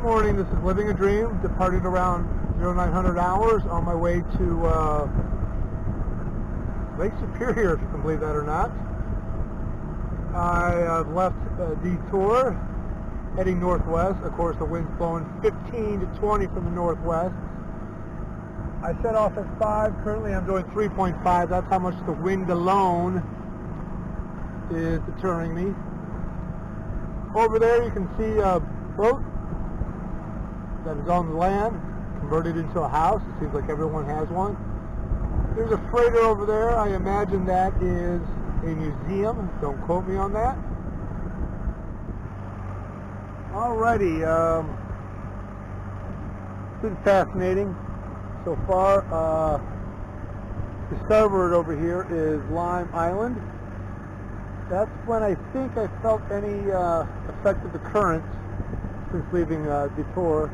Good morning, this is Living a Dream, departed around 0900 hours on my way to Lake Superior, if you can believe that or not. I left a detour heading northwest. Of course, the wind's blowing 15 to 20 from the northwest. I set off at 5. Currently, I'm doing 3.5. That's how much the wind alone is deterring me. Over there, you can see a boat that is on the land, converted into a house. It seems like everyone has one. There's a freighter over there. I imagine that is a museum. Don't quote me on that. Alrighty, it's been fascinating so far. The starboard over here is Lime Island. That's when I think I felt any effect of the current since leaving Detour.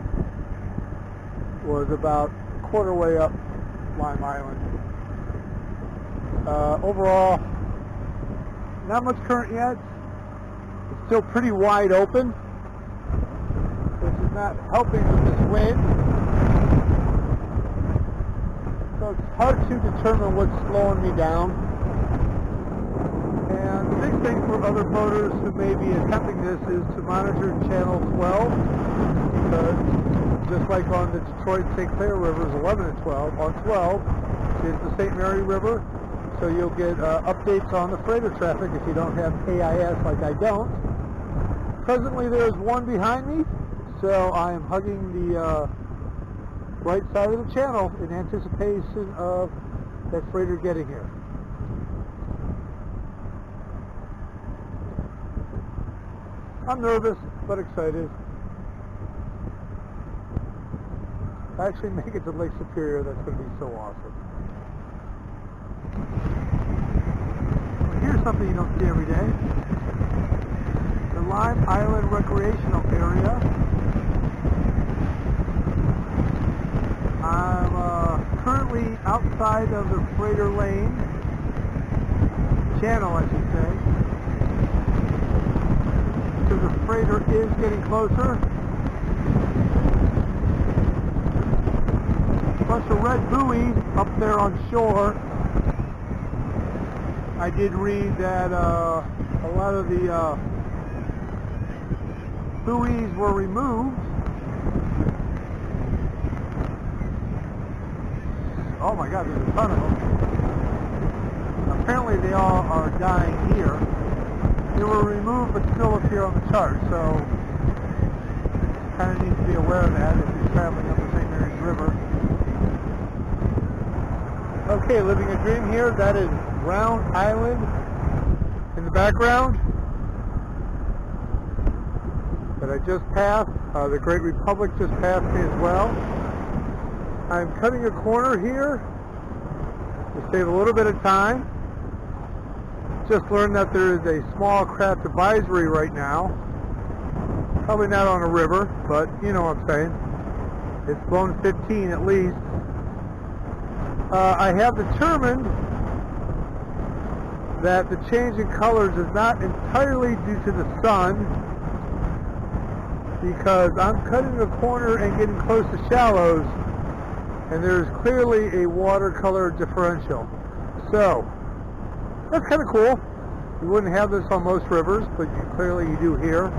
Was about a quarter way up Lime Island. Overall, not much current yet. It's still pretty wide open, which is not helping with this wind. So it's hard to determine what's slowing me down. And the big thing for other boaters who may be attempting this is to monitor channel 12, because just like on the Detroit St. Clair rivers 11 and 12, on 12 is the St. Mary River, so you'll get updates on the freighter traffic if you don't have AIS like I don't. Presently there is one behind me, so I am hugging the right side of the channel in anticipation of that freighter getting here. I'm nervous, but excited. If I actually make it to Lake Superior, that's going to be so awesome. Well, here's something you don't see every day. The Lime Island Recreational Area. I'm currently outside of the freighter lane. Channel, I should say. So the freighter is getting closer. Bunch of red buoys up there on shore. I did read that a lot of the buoys were removed. Oh my God, there's a ton of them. Apparently they all are dying here. They were removed but still appear on the chart, so you kind of need to be aware of that if you're traveling up the St. Mary's River. Okay, living a dream here. That is Round Island in the background that I just passed. The Great Republic just passed me as well. I'm cutting a corner here to save a little bit of time. Just learned that there is a small craft advisory right now. Probably not on a river, but you know what I'm saying. It's blown 15 at least. I have determined that the change in colors is not entirely due to the sun, because I'm cutting a corner and getting close to shallows, and there's clearly a watercolor differential. So that's kind of cool. You wouldn't have this on most rivers, but clearly you do here.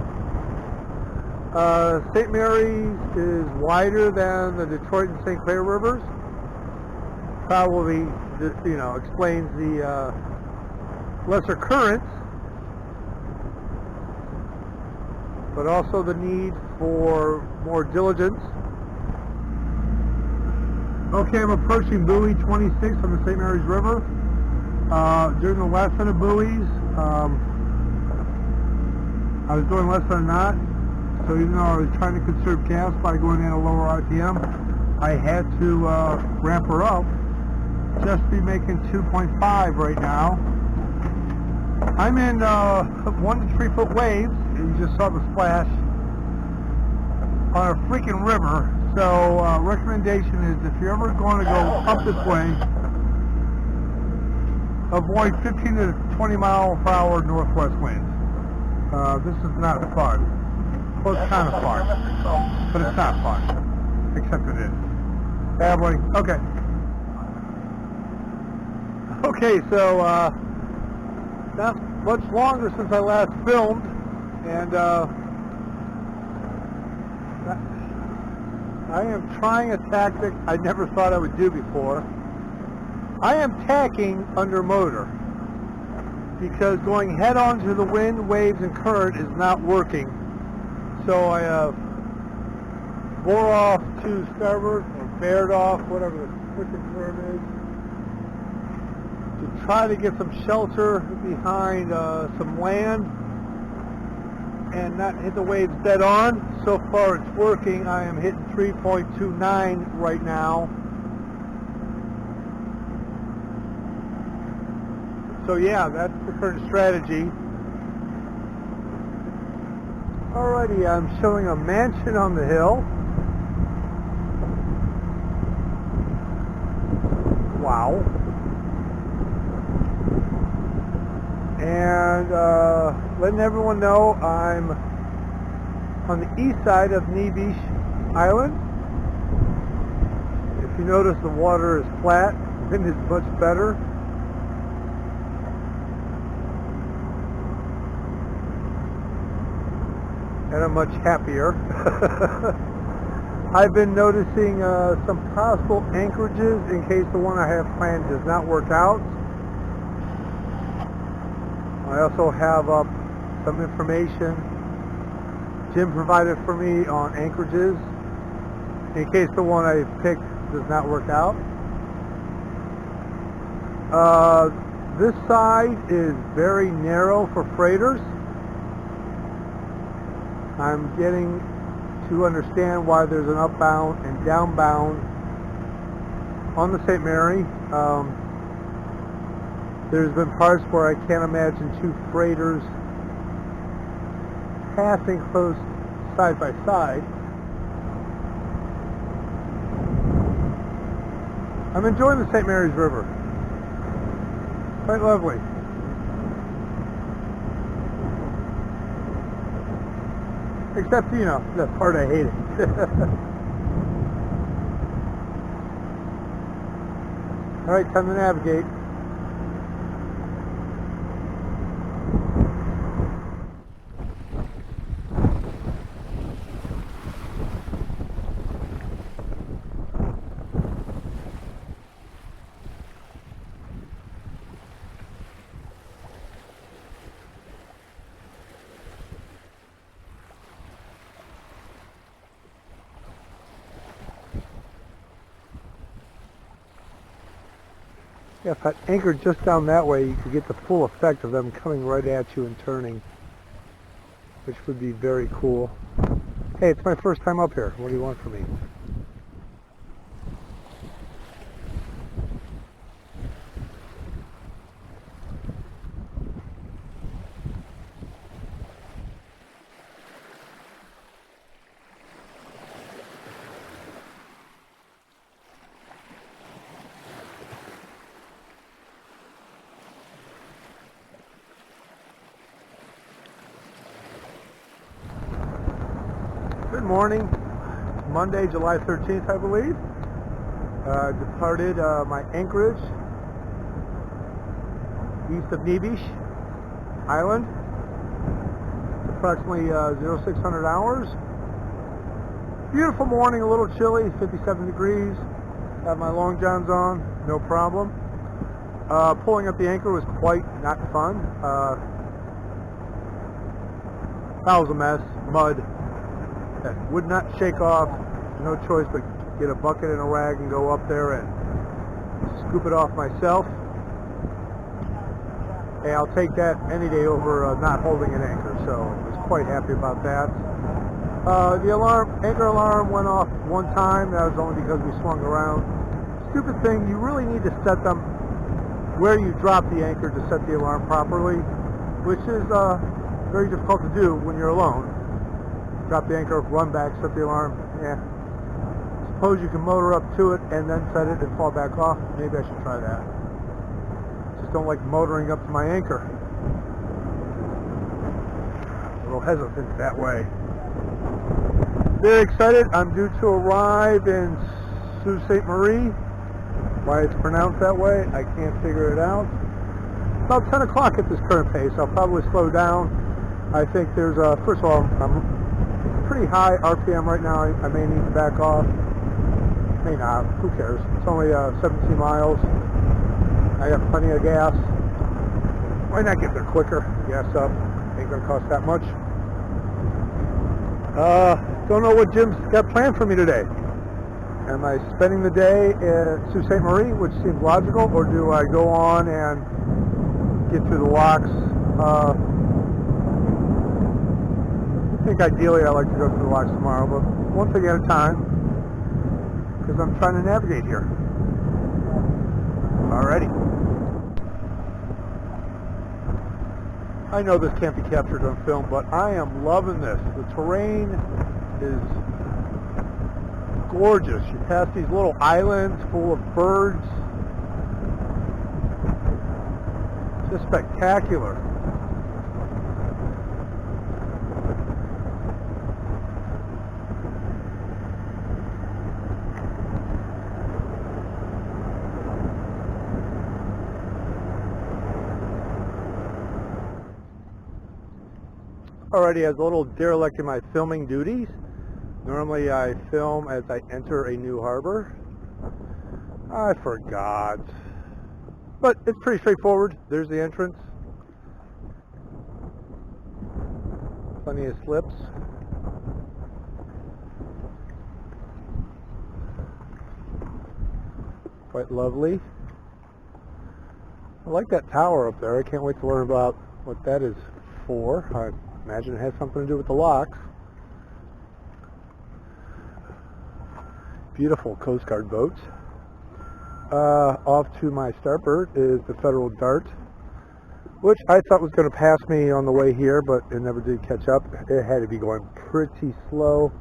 St. Mary's is wider than the Detroit and St. Clair rivers. Probably, you know, explains the lesser currents, but also the need for more diligence. Okay, I'm approaching buoy 26 on the St. Mary's River. During the last set of buoys, I was doing less than a knot, so even though I was trying to conserve gas by going in a lower RPM, I had to ramp her up. Just be making 2.5 right now. I'm in 1 to 3 foot waves. You just saw the splash on a freaking river. So recommendation is if you're ever going to go up this way, avoid 15 to 20 mile per hour northwest winds. This is not fun. Well, it's kind of fun, but it's not fun, except it is. Babbling. Okay. Okay, so not much longer since I last filmed, and I am trying a tactic I never thought I would do before. I am tacking under motor because going head on to the wind, waves, and current is not working. So I bore off to starboard, or bared off, whatever the freaking term is, to try to get some shelter behind some land and not hit the waves dead on. So far it's working. I am hitting 3.29 right now. So yeah, that's the current strategy. Alrighty, I'm showing a mansion on the hill. Wow. And letting everyone know I'm on the east side of Nevis Island. If you notice, the water is flat, wind is much better. And I'm much happier. I've been noticing some possible anchorages in case the one I have planned does not work out. I also have up some information Jim provided for me on anchorages in case the one I picked does not work out. This side is very narrow for freighters. I'm getting to understand why there's an upbound and downbound on the St. Mary. There's been parts where I can't imagine two freighters passing close side by side. I'm enjoying the St. Mary's River. Quite lovely. Except, you know, the part I hate it. Alright, time to navigate. Yeah, if I anchored just down that way, you could get the full effect of them coming right at you and turning, which would be very cool. Hey, it's my first time up here. What do you want from me? Good morning. Monday, July 13th, I believe. Departed my anchorage east of Nevis Island. Approximately 0600 hours. Beautiful morning, a little chilly, 57 degrees. Have my long johns on, no problem. Pulling up the anchor was quite not fun. That was a mess, mud. That would not shake off. No choice but get a bucket and a rag and go up there and scoop it off myself. Hey, I'll take that any day over not holding an anchor, so I was quite happy about that. The anchor alarm went off one time. That was only because we swung around. Stupid thing, you really need to set them where you drop the anchor to set the alarm properly, which is very difficult to do when you're alone. Drop the anchor, run back, set the alarm. Yeah. Suppose you can motor up to it and then set it and fall back off. Maybe I should try that. Just don't like motoring up to my anchor. A little hesitant that way. Very excited. I'm due to arrive in Sault Ste. Marie. Why it's pronounced that way, I can't figure it out. About 10 o'clock at this current pace. I'll probably slow down. I think there's first of all, I'm pretty high RPM right now. I may need to back off. May not. Who cares? It's only 17 miles. I got plenty of gas. Why not get there quicker? Gas up. Ain't gonna cost that much. Don't know what Jim's got planned for me today. Am I spending the day at Sault Ste. Marie, which seems logical, or do I go on and get through the locks? I think ideally I like to go through the locks tomorrow, but one thing at a time, because I'm trying to navigate here. Alrighty. I know this can't be captured on film, but I am loving this. The terrain is gorgeous. You pass these little islands full of birds. Just spectacular. Alrighty, as a little derelict in my filming duties, normally I film as I enter a new harbor. I forgot. But it's pretty straightforward. There's the entrance. Plenty of slips. Quite lovely. I like that tower up there. I can't wait to learn about what that is for. I imagine it has something to do with the locks. Beautiful Coast Guard boats. Off to my starboard is the Federal Dart, which I thought was going to pass me on the way here, but it never did catch up. It had to be going pretty slow,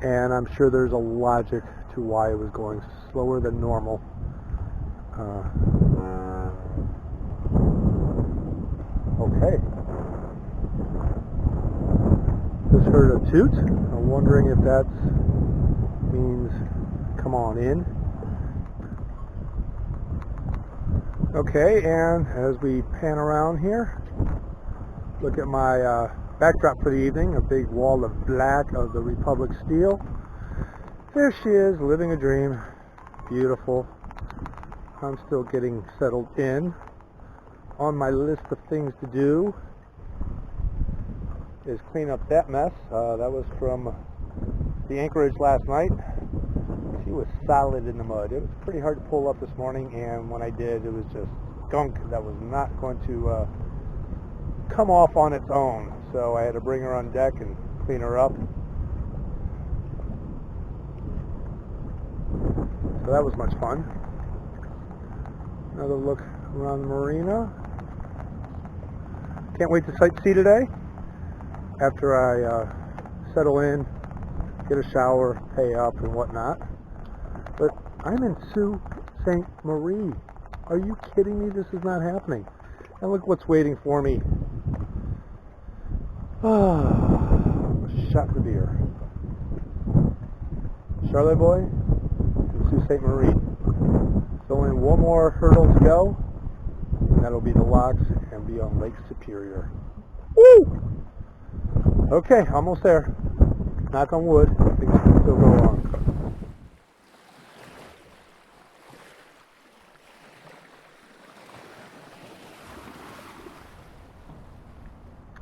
and I'm sure there's a logic to why it was going slower than normal. Okay. Just heard a toot. I'm wondering if that means come on in. Okay, and as we pan around here, look at my backdrop for the evening, a big wall of black of the Republic steel. There she is, living a dream. Beautiful. I'm still getting settled in. On my list of things to do is clean up that mess. That was from the anchorage last night. She was solid in the mud. It was pretty hard to pull up this morning, and when I did, it was just gunk that was not going to come off on its own. So I had to bring her on deck and clean her up. So that was much fun. Another look around the marina. Can't wait to sightsee today. After I settle in, get a shower, pay up, and whatnot. But I'm in Sault Ste. Marie. Are you kidding me? This is not happening. And look what's waiting for me. Shot the beer. Charlotte Boy and Sault Ste. Marie. So only one more hurdle to go, and that'll be the locks and be on Lake Superior. Woo! Okay, almost there. Knock on wood. Things can still go on.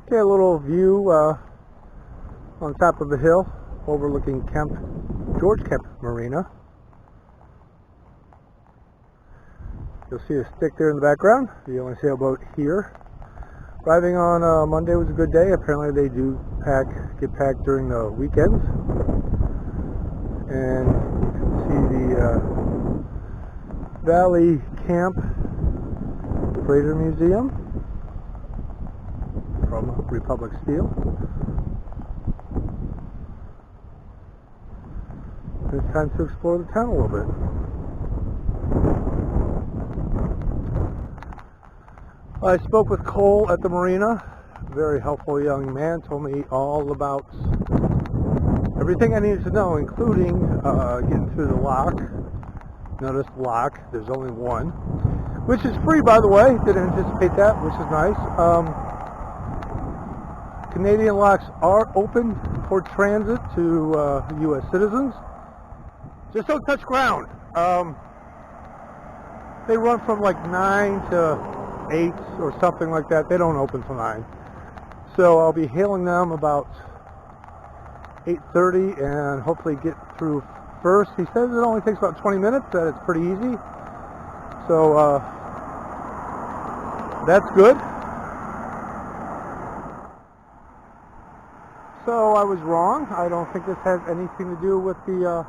Okay, a little view on top of the hill overlooking George Kemp Marina. You'll see a stick there in the background, the only sailboat here. Arriving on Monday was a good day. Apparently they do get packed during the weekends. And you can see the Valley Camp Freighter Museum from Republic Steel. It's time to explore the town a little bit. I spoke with Cole at the marina. very helpful young man, told me all about everything I needed to know, including getting through the lock. Notice lock, there's only one, which is free, by the way. Didn't anticipate that, which is nice. Canadian locks are open for transit to U.S. citizens. Just don't touch ground. They run from like 9 to 8 or something like that. They don't open till 9. So I'll be hailing them about 8:30 and hopefully get through first. He says it only takes about 20 minutes, that it's pretty easy. So that's good. So I was wrong. I don't think this has anything to do with the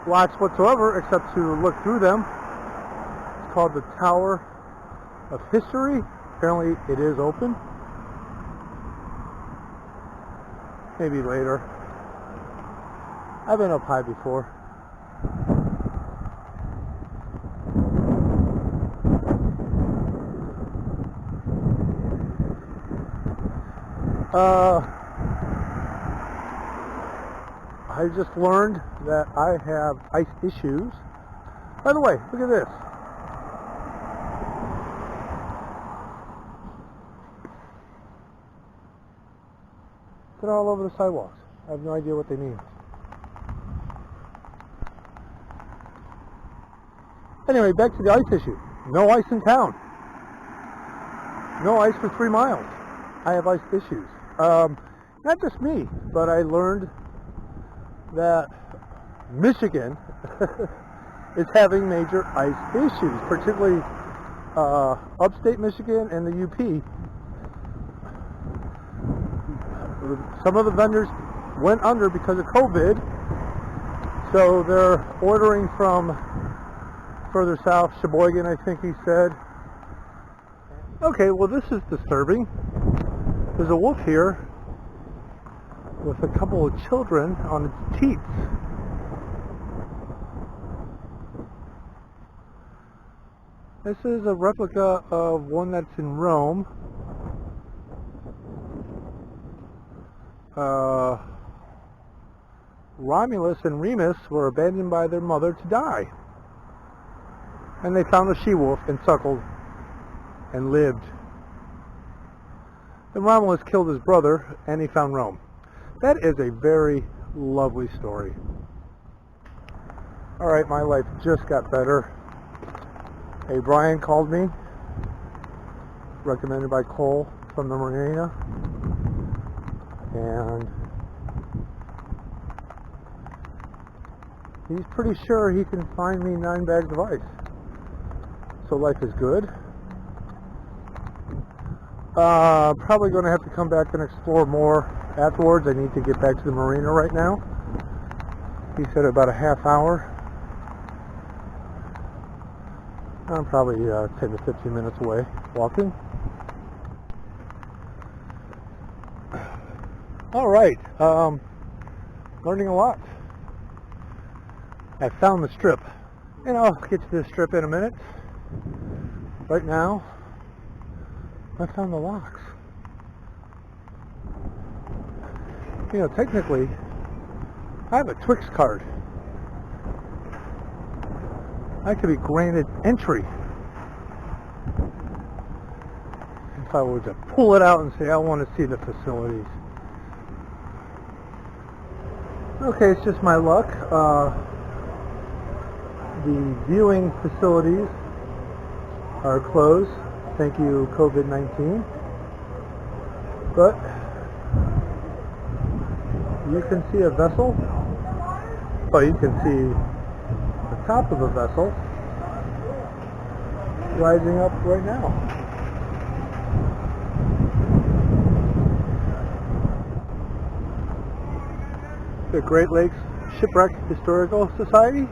locks whatsoever, except to look through them. It's called the Tower of History. Apparently it is open. Maybe later. I've been up high before. I just learned that I have ice issues. By the way, look at this. They're all over the sidewalks. I have no idea what they mean. Anyway, back to the ice issue. No ice in town. No ice for 3 miles. I have ice issues. Not just me, but I learned that Michigan is having major ice issues, particularly upstate Michigan and the UP. Some of the vendors went under because of COVID, so they're ordering from further south, Sheboygan, I think he said. Okay, well, this is disturbing. There's a wolf here with a couple of children on its teats. This is a replica of one that's in Rome. Romulus and Remus were abandoned by their mother to die. And they found a she-wolf and suckled and lived. Then Romulus killed his brother and he found Rome. That is a very lovely story. Alright, my life just got better. Hey, Brian called me, recommended by Cole from the marina, and he's pretty sure he can find me 9 bags of ice. So life is good. Probably going to have to come back and explore more afterwards. I need to get back to the marina right now. He said about a half hour. I'm probably 10 to 15 minutes away walking. Alright, learning a lot. I found the strip, and I'll get to the strip in a minute. Right now, I found the locks. You know, technically, I have a Twix card. I could be granted entry if I were to pull it out and say I want to see the facilities. Okay, it's just my luck. The viewing facilities are closed. Thank you, COVID-19. But you can see a vessel. Oh, you can see the top of a vessel rising up right now. The Great Lakes Shipwreck Historical Society.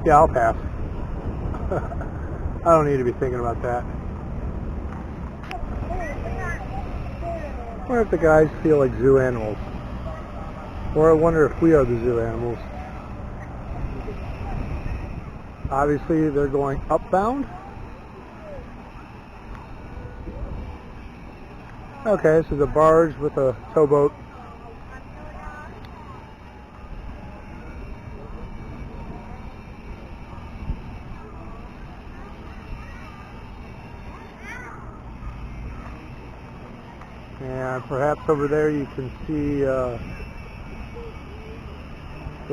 Yeah, I'll pass. I don't need to be thinking about that. I wonder if the guys feel like zoo animals. Or I wonder if we are the zoo animals. Obviously they're going upbound. Okay, this is a barge with a towboat. And perhaps over there you can see the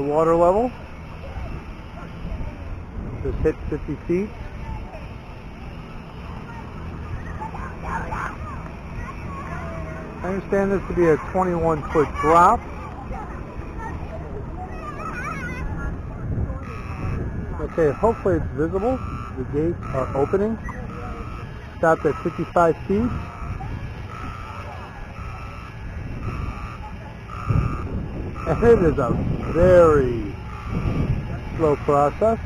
water level. Just hit 50 feet. I understand this to be a 21-foot drop. Okay, hopefully it's visible. The gates are opening. Stopped at 55 feet. And it is a very slow process.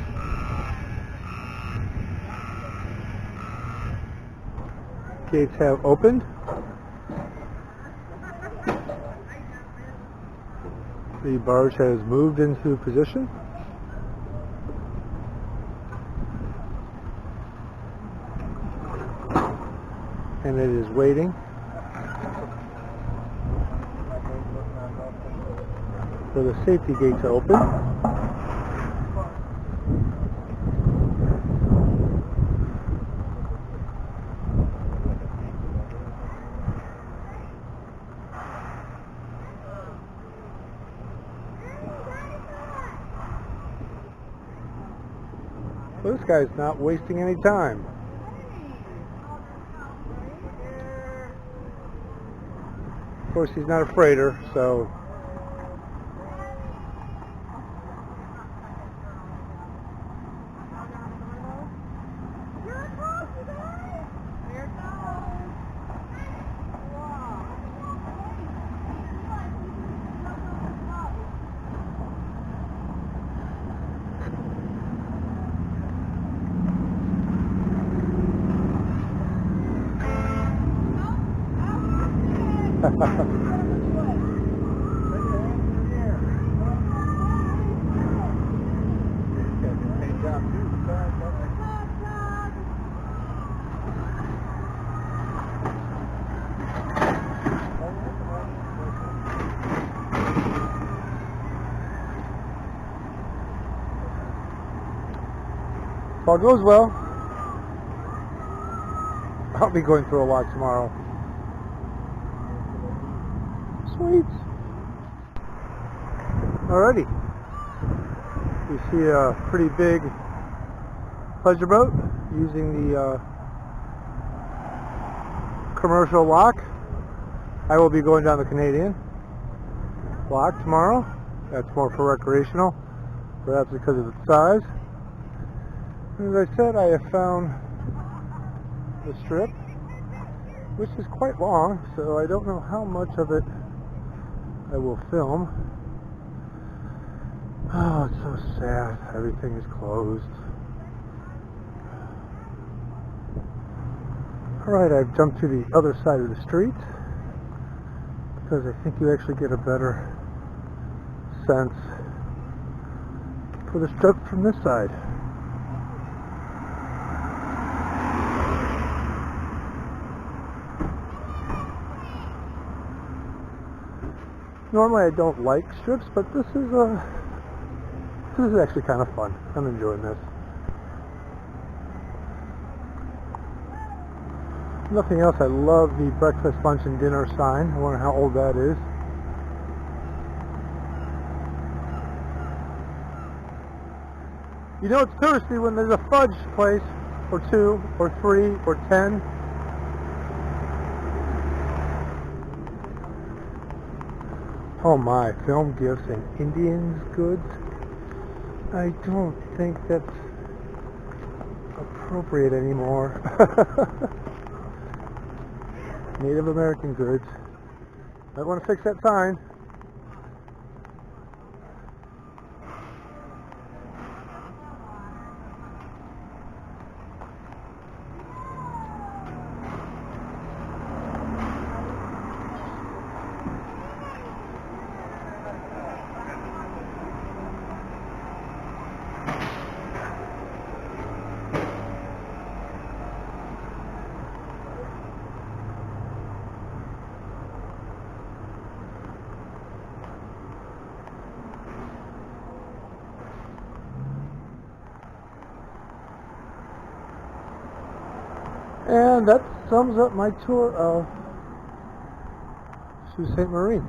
Gates have opened. The barge has moved into position. And it is waiting for the safety gate to open. So this guy's not wasting any time. Of course, he's not a freighter, so if all goes well, I'll be going through a lot tomorrow. Sweet. Alrighty. You see a pretty big pleasure boat using the commercial lock. I will be going down the Canadian lock tomorrow. That's more for recreational, perhaps because of its size. As I said, I have found the strip, which is quite long, so I don't know how much of it I will film. Oh, it's so sad. Everything is closed. Alright, I've jumped to the other side of the street because I think you actually get a better sense for the strip from this side. Normally I don't like strips, but this is actually kind of fun. I'm enjoying this. Nothing else, I love the breakfast, lunch, and dinner sign. I wonder how old that is. You know it's touristy when there's a fudge place, or 2, or 3, or 10. Oh my, film gifts and Indians goods? I don't think that's appropriate anymore. Native American goods. Might want to fix that sign. And that sums up my tour of Sault Ste. Marie.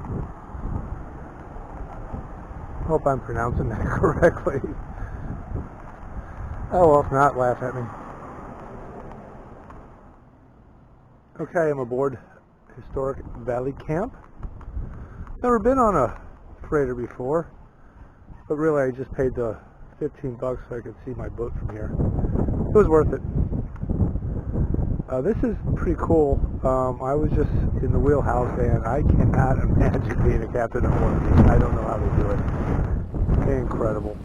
Hope I'm pronouncing that correctly. Oh well, if not, laugh at me. Okay, I'm aboard Historic Valley Camp. Never been on a freighter before, but really I just paid the $15 so I could see my boat from here. It was worth it. This is pretty cool. I was just in the wheelhouse, and I cannot imagine being a captain of one of these. I don't know how they do it. Incredible.